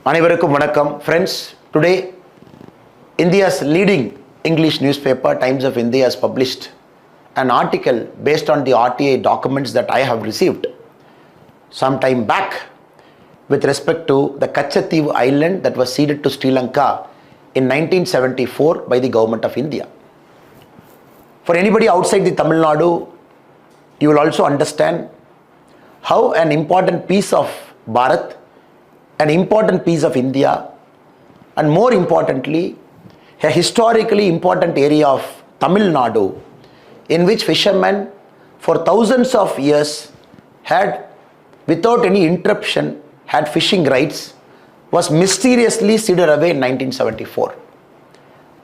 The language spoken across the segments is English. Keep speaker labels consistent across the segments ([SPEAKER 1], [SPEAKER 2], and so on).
[SPEAKER 1] அனைவருக்கும் வணக்கம் friends. Today India's leading English newspaper Times of India has published an article based on the RTA documents that I have received some time back with respect to the Kachativu island that was ceded to Sri Lanka in 1974 by the government of India. For anybody outside the Tamil Nadu, you will also understand how an important piece of Bharat, an important piece of India, and more importantly, a historically important area of Tamil Nadu, in which fishermen for thousands of years had, without any interruption, had fishing rights, was mysteriously ceded away in 1974.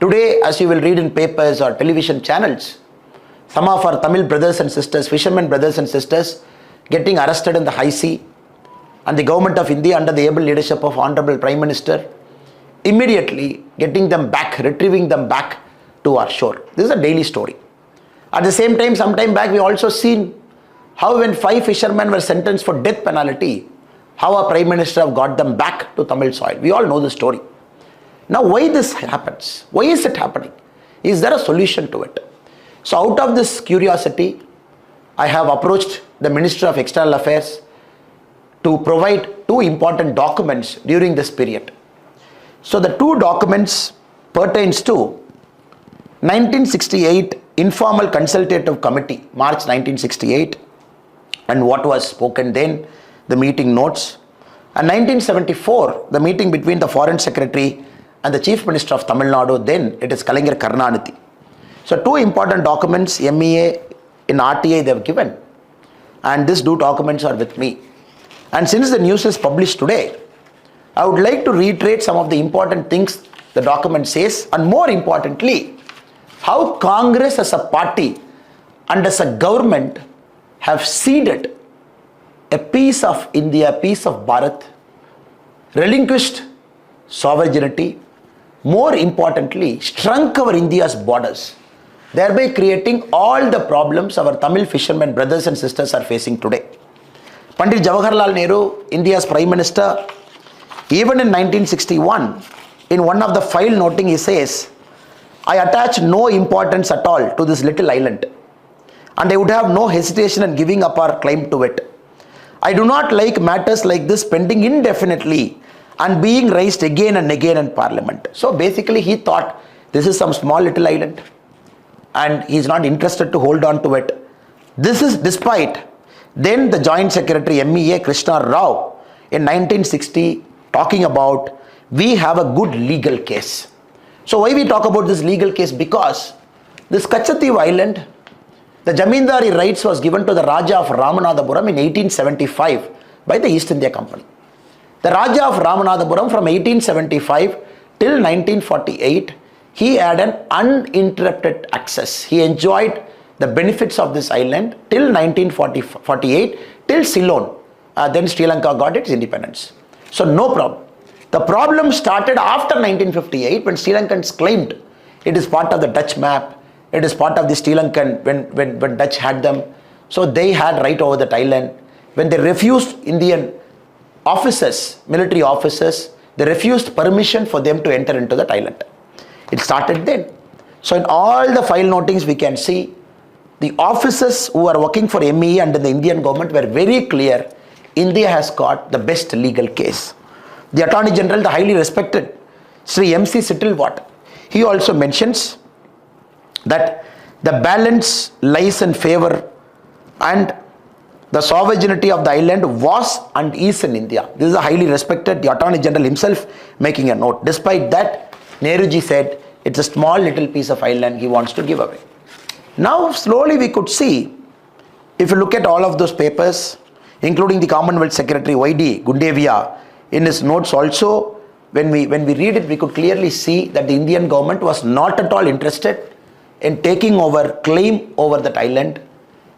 [SPEAKER 1] Today, as you will read in papers or television channels, some of our Tamil brothers and sisters, fishermen brothers and sisters, getting arrested in the high sea, and the government of India under the able leadership of Honorable Prime Minister immediately getting them back, retrieving them back to our shore. This is a daily story. At the same time, some time back, we also seen how when 5 fishermen were sentenced for death penalty, how our Prime Minister have got them back to Tamil soil. We all know the story. Now, why this happens? Why is it happening? Is there a solution to it? So out of this curiosity, I have approached the Minister of External Affairs to provide 2 important documents during this period. So the 2 documents pertains to 1968 Informal Consultative Committee, March 1968, and what was spoken then, the meeting notes, and 1974, the meeting between the Foreign Secretary and the Chief Minister of Tamil Nadu, then it is Kalaignar Karunanidhi. So 2 important documents, MEA in RTA they have given, and these 2 documents are with me. And since the news is published today, I would like to reiterate some of the important things the document says, and more importantly, how Congress as a party and as a government have ceded a piece of India, a piece of Bharat, relinquished sovereignty, more importantly, shrunk our India's borders, thereby creating all the problems our Tamil fishermen brothers and sisters are facing today. Pandit Jawaharlal Nehru, India's Prime Minister, even in 1961, in one of the file noting, he says, I attach no importance at all to this little island, and I would have no hesitation in giving up our claim to it. I do not like matters like this pending indefinitely and being raised again and again in Parliament. So basically, he thought this is some small little island, and he is not interested to hold on to it. This is despite then the Joint Secretary MEA Krishna Rao in 1960 talking about we have a good legal case. So why we talk about this legal case? Because this Kachativu island, the Jamindari rights was given to the Raja of Ramanathapuram in 1875 by the East India Company. The Raja of Ramanathapuram from 1875 till 1948, he had an uninterrupted access. He enjoyed the benefits of this island till 1948, till Ceylon. Then Sri Lanka got its independence. So no problem. The problem started after 1958 when Sri Lankans claimed it is part of the Dutch map, it is part of the Sri Lankan when Dutch had them. So they had right over that island. When they refused Indian officers, military officers, they refused permission for them to enter into that island. It started then. So in all the file notings we can see the officers who are working for MEA under the Indian government were very clear. India has got the best legal case. The Attorney General, the highly respected Sri M.C. Sittalwat, he also mentions that the balance lies in favor and the sovereignty of the island was and is in India. This is a highly respected, the Attorney General himself making a note. Despite that, Nehruji said it's a small little piece of island he wants to give away. Now slowly we could see, if you look at all of those papers, including the Commonwealth Secretary Y.D. Gundevia, in his notes also, when we read it, we could clearly see that the Indian government was not at all interested in taking over claim over that island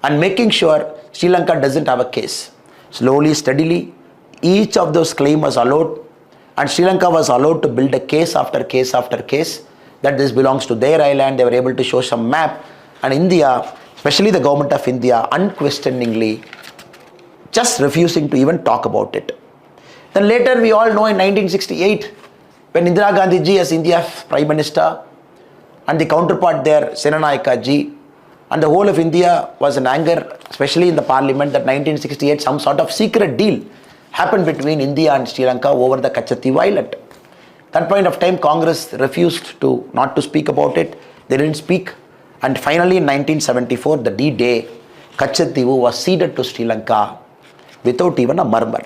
[SPEAKER 1] and making sure Sri Lanka doesn't have a case. Slowly, steadily, each of those claims was allowed, and Sri Lanka was allowed to build a case after case after case that this belongs to their island. They were able to show some map, and India, especially the government of India, unquestioningly just refusing to even talk about it. Then later we all know in 1968, when Indira Gandhi ji as India's Prime Minister and the counterpart there, Senanayaka ji, and the whole of India was in anger, especially in the parliament, that 1968 some sort of secret deal happened between India and Sri Lanka over the Kachativu Island. That point of time, Congress refused not to speak about it. They didn't speak. And finally in 1974, the D-Day, Kachativu was ceded to Sri Lanka without even a murmur.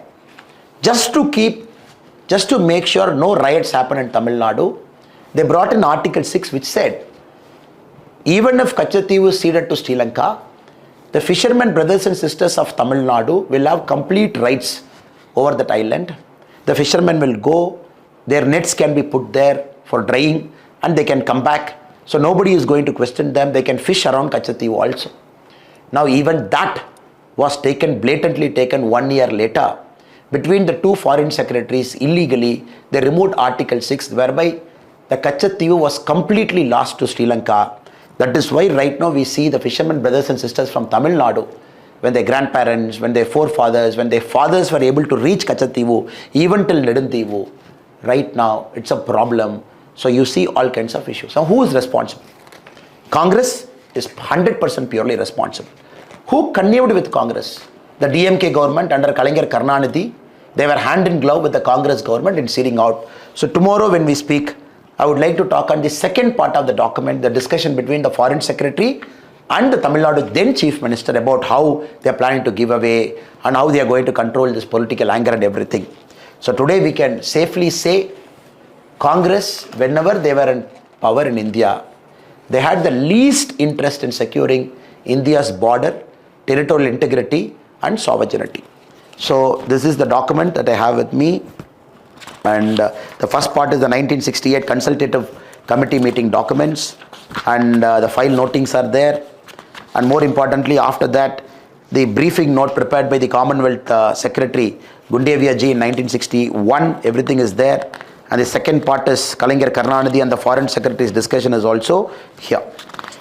[SPEAKER 1] Just to make sure no riots happen in Tamil Nadu, they brought in Article 6 which said, even if Kachativu is ceded to Sri Lanka, the fishermen brothers and sisters of Tamil Nadu will have complete rights over that island. The fishermen will go, their nets can be put there for drying and they can come back. So nobody is going to question them. They can fish around Kachativu also. Now even that was blatantly taken 1 year later. Between the two foreign secretaries, illegally, they removed Article 6, whereby the Kachativu was completely lost to Sri Lanka. That is why right now we see the fishermen brothers and sisters from Tamil Nadu, when their grandparents, when their forefathers, when their fathers were able to reach Kachativu, even till Neduntivu, right now it's a problem. So you see all kinds of issues. Now who is responsible? Congress is 100% purely responsible. Who connived with Congress? The DMK government under Kalaignar Karunanidhi. They were hand in glove with the Congress government in sealing out. So tomorrow when we speak, I would like to talk on the second part of the document, the discussion between the Foreign Secretary and the Tamil Nadu then Chief Minister about how they are planning to give away and how they are going to control this political anger and everything. So today we can safely say Congress, whenever they were in power in India, they had the least interest in securing India's border, territorial integrity and sovereignty. So this is the document that I have with me. And the first part is the 1968 Consultative Committee meeting documents, and the file notings are there. And more importantly, after that, the briefing note prepared by the Commonwealth Secretary Gundevia ji in 1961, everything is there. And the second part is Kalaignar Karunanidhi and the Foreign Secretary's discussion is also here.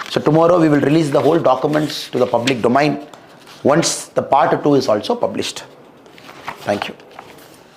[SPEAKER 1] So tomorrow we will release the whole documents to the public domain once the part 2 is also published. Thank you.